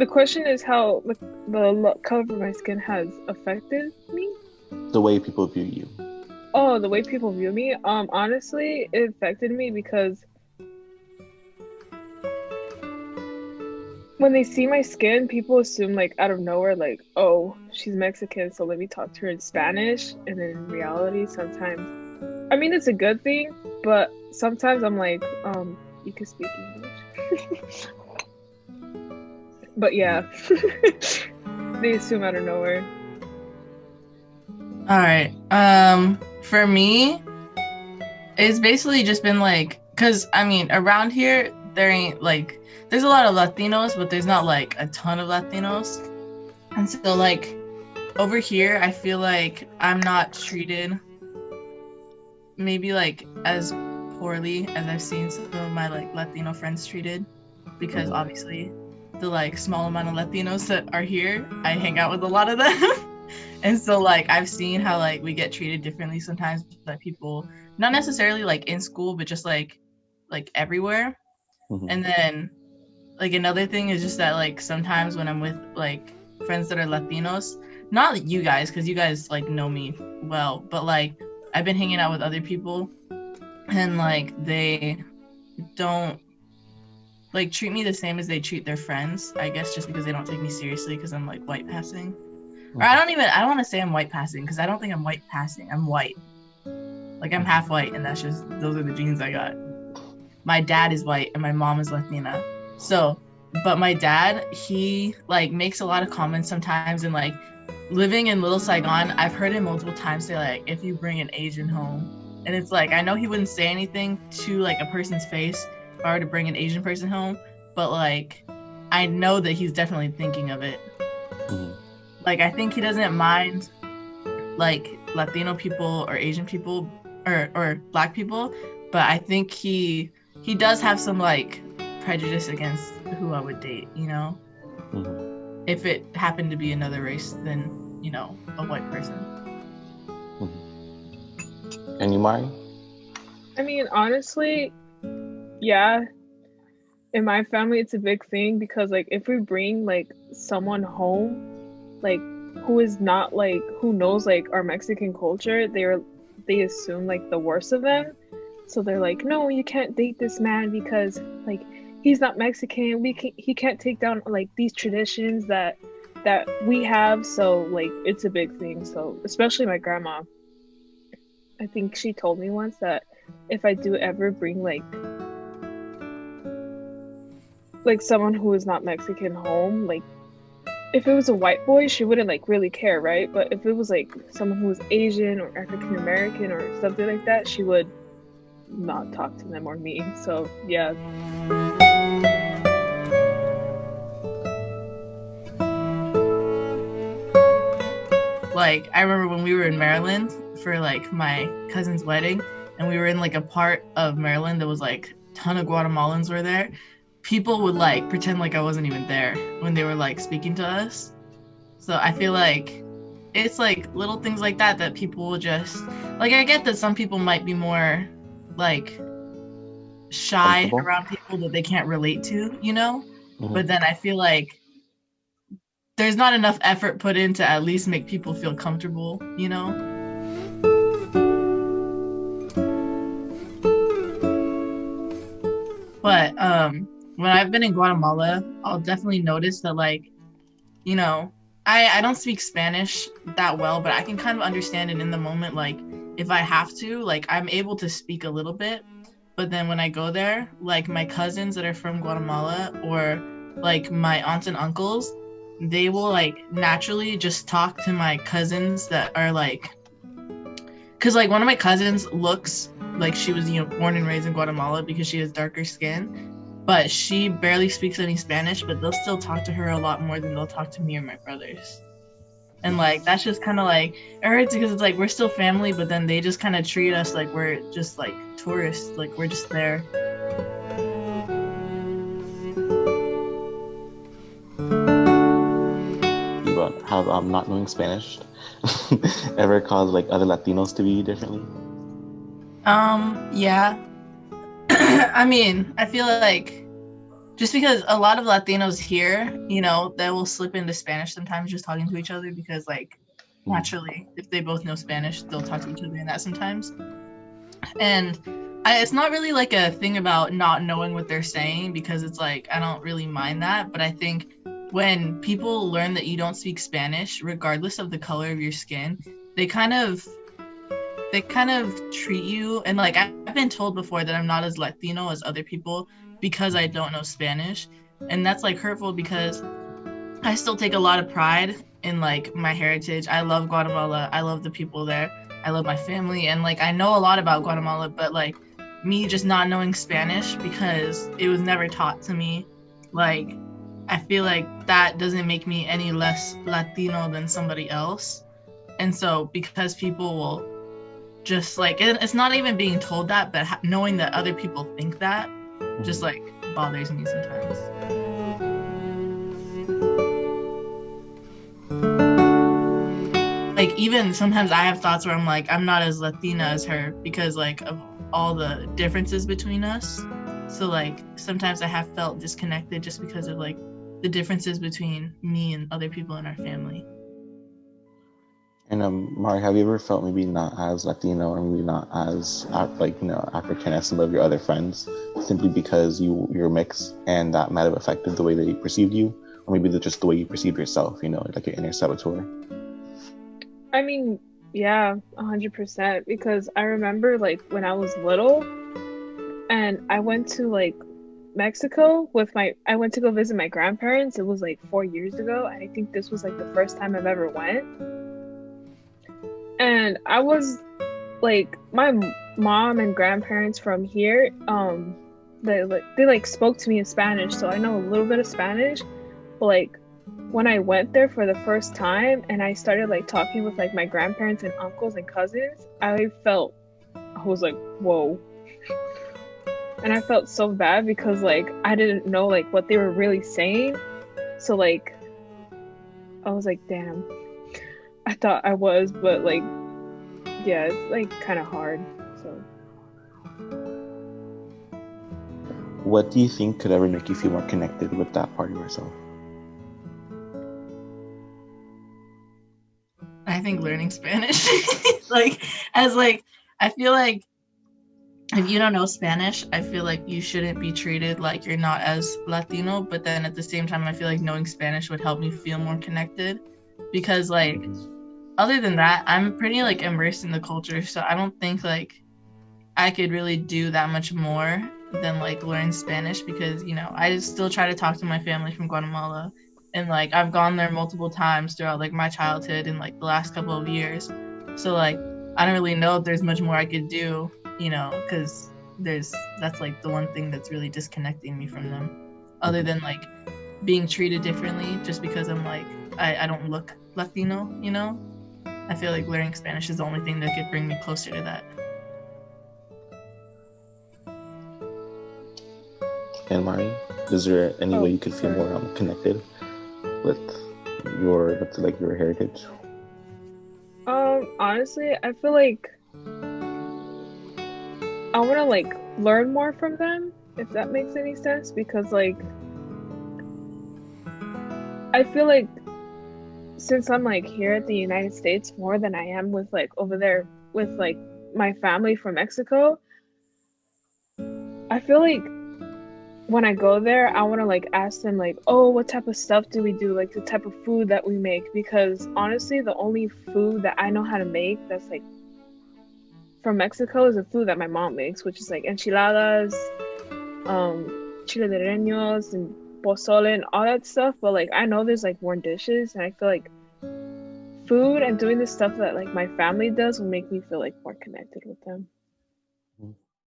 The question is how the color of my skin has affected me. The way people view you. Oh, the way people view me. Honestly, it affected me because when they see my skin, people assume like out of nowhere, like, oh, she's Mexican, so let me talk to her in Spanish. And then in reality, sometimes, I mean, it's a good thing, but sometimes I'm like, you can speak English. But yeah, they assume out of nowhere. All right. For me, it's basically just been like, cause I mean, around here there ain't like, there's a lot of Latinos, but there's not like a ton of Latinos, and so like over here, I feel like I'm not treated maybe like as poorly as I've seen some of my like Latino friends treated, because obviously the like small amount of Latinos that are here, I hang out with a lot of them. And so like I've seen how like we get treated differently sometimes by people, not necessarily like in school, but just like everywhere. Mm-hmm. And then like another thing is just that like sometimes when I'm with like friends that are Latinos, not you guys, because you guys like know me well, but like I've been hanging out with other people and like they don't like treat me the same as they treat their friends, I guess, just because they don't take me seriously because I'm like white passing. Or I don't want to say I'm white passing because I don't think I'm white passing. I'm white. Like I'm half white, and that's just, those are the genes I got. My dad is white and my mom is Latina. So, but my dad, he like makes a lot of comments sometimes, and like living in Little Saigon, I've heard him multiple times say like, if you bring an Asian home, and it's like, I know he wouldn't say anything to like a person's face if I were to bring an Asian person home, but like I know that he's definitely thinking of it. Mm-hmm. Like I think he doesn't mind like Latino people or Asian people or Black people, but I think he does have some like prejudice against who I would date, you know? Mm-hmm. If it happened to be another race than, you know, a white person. Mm-hmm. And you, Mari? I mean, honestly, yeah, in my family, it's a big thing because, like, if we bring, like, someone home, like, who is not, like, who knows, like, our Mexican culture, they assume, like, the worst of them. So they're like, no, you can't date this man because, like, he's not Mexican. He can't take down, like, these traditions that we have. So, like, it's a big thing. So, especially my grandma. I think she told me once that if I do ever bring like someone who is not Mexican home, like if it was a white boy, she wouldn't like really care, right? But if it was like someone who was Asian or African American or something like that, she would not talk to them or me. So yeah. Like I remember when we were in Maryland for like my cousin's wedding, and we were in like a part of Maryland that was like a ton of Guatemalans were there. People would like pretend like I wasn't even there when they were like speaking to us. So I feel like it's like little things like that that people will just like, I get that some people might be more like shy around people that they can't relate to, you know? Mm-hmm. But then I feel like there's not enough effort put in to at least make people feel comfortable, you know? But when I've been in Guatemala, I'll definitely notice that, like, you know, I don't speak Spanish that well, but I can kind of understand it in the moment. Like, if I have to, like, I'm able to speak a little bit. But then when I go there, like, my cousins that are from Guatemala or, like, my aunts and uncles, they will, like, naturally just talk to my cousins that are, like... Because, like, one of my cousins looks like she was, you know, born and raised in Guatemala because she has darker skin. But she barely speaks any Spanish, but they'll still talk to her a lot more than they'll talk to me or my brothers. And, like, that's just kind of, like, it hurts because it's, like, we're still family, but then they just kind of treat us like we're just, like, tourists. Like, we're just there. But how not knowing Spanish ever caused, like, other Latinos to be differently? Yeah. I mean, I feel like just because a lot of Latinos here, they will slip into Spanish sometimes just talking to each other because, like, naturally, if they both know Spanish, they'll talk to each other in that sometimes. And it's not really like a thing about not knowing what they're saying because it's like, I don't really mind that. But I think when people learn that you don't speak Spanish, regardless of the color of your skin, they kind of treat you, and like I've been told before that I'm not as Latino as other people because I don't know Spanish, and that's like hurtful because I still take a lot of pride in like my heritage. I love Guatemala. I love the people there. I love my family, and like I know a lot about Guatemala, but like me just not knowing Spanish because it was never taught to me, like I feel like that doesn't make me any less Latino than somebody else. And so because people will just like, it's not even being told that, but knowing that other people think that just like bothers me sometimes. Like even sometimes I have thoughts where I'm like, I'm not as Latina as her because like of all the differences between us. So like sometimes I have felt disconnected just because of like the differences between me and other people in our family. And Mari, have you ever felt maybe not as Latino or maybe not as African as some of your other friends, simply because you're mixed and that might have affected the way they perceived you, or maybe just the way you perceive yourself? Like your inner saboteur. I mean, yeah, 100%. Because I remember like when I was little, and I went to like Mexico I went to go visit my grandparents. It was like 4 years ago, and I think this was like the first time I've ever went. And I was like, my mom and grandparents from here, they like spoke to me in Spanish, so I know a little bit of Spanish. But like when I went there for the first time and I started like talking with like my grandparents and uncles and cousins, I was like, whoa. And I felt so bad because like I didn't know like what they were really saying. So like I was like, damn. I thought I was, but like, yeah, it's like kind of hard. So, what do you think could ever make you feel more connected with that part of yourself? I think learning Spanish. I feel like if you don't know Spanish, I feel like you shouldn't be treated like you're not as Latino. But then at the same time, I feel like knowing Spanish would help me feel more connected. Because like other than that, I'm pretty like immersed in the culture, so I don't think like I could really do that much more than like learn Spanish because I still try to talk to my family from Guatemala, and like I've gone there multiple times throughout like my childhood and like the last couple of years. So like I don't really know if there's much more I could do, because that's like the one thing that's really disconnecting me from them, other than like being treated differently just because I'm like I don't look Latino, I feel like learning Spanish is the only thing that could bring me closer to that. And Mari, is there any way you could feel more connected with your heritage? Honestly, I feel like I want to like learn more from them, if that makes any sense, because like I feel like since I'm like here at the United States more than I am with like over there with like my family from Mexico, I feel like when I go there, I want to like ask them like, oh, what type of stuff do we do? Like the type of food that we make, because honestly, the only food that I know how to make that's like from Mexico is the food that my mom makes, which is like enchiladas, chile de rellenos, and pozole and all that stuff. But like I know there's like more dishes, and I feel like food and doing the stuff that like my family does will make me feel like more connected with them.